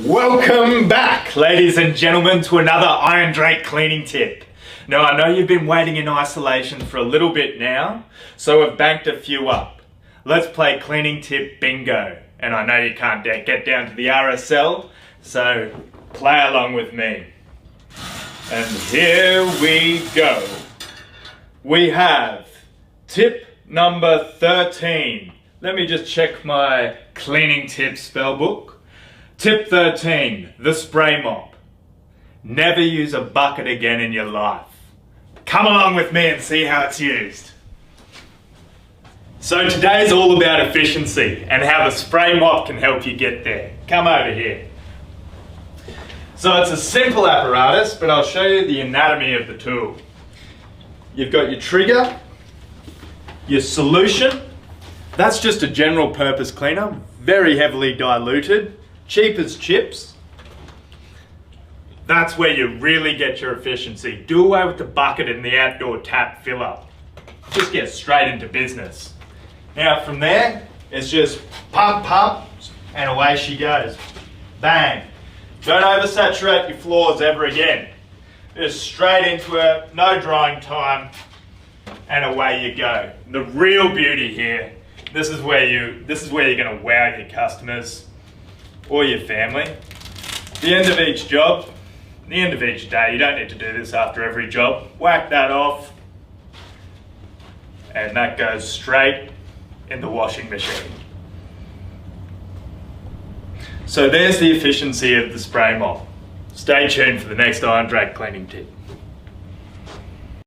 Welcome back, ladies and gentlemen, to another IronDrake cleaning tip. Now, I know you've been waiting in isolation for a little bit now, so I've banked a few up. Let's play cleaning tip bingo. And I know you can't get down to the RSL, so play along with me. And here we go. We have tip number 13. Let me just check my cleaning tip spell book. Tip 13, the spray mop. Never use a bucket again in your life. Come along with me and see how it's used. So today's all about efficiency and how the spray mop can help you get there. Come over here. So it's a simple apparatus, but I'll show you the anatomy of the tool. You've got your trigger, your solution. That's just a general purpose cleaner, very heavily diluted, cheap as chips. That's where you really get your efficiency. Do away with the bucket and the outdoor tap fill up. Just get straight into business. Now from there, it's just pump, pump, and away she goes. Bang. Don't oversaturate your floors ever again. Just straight into it, no drying time, and away you go. The real beauty here, this is where you're gonna wow your customers or your family. At the end of each job, at the end of each day, you don't need to do this after every job. Whack that off, and that goes straight in the washing machine. So there's the efficiency of the spray mop. Stay tuned for the next IronDrake cleaning tip.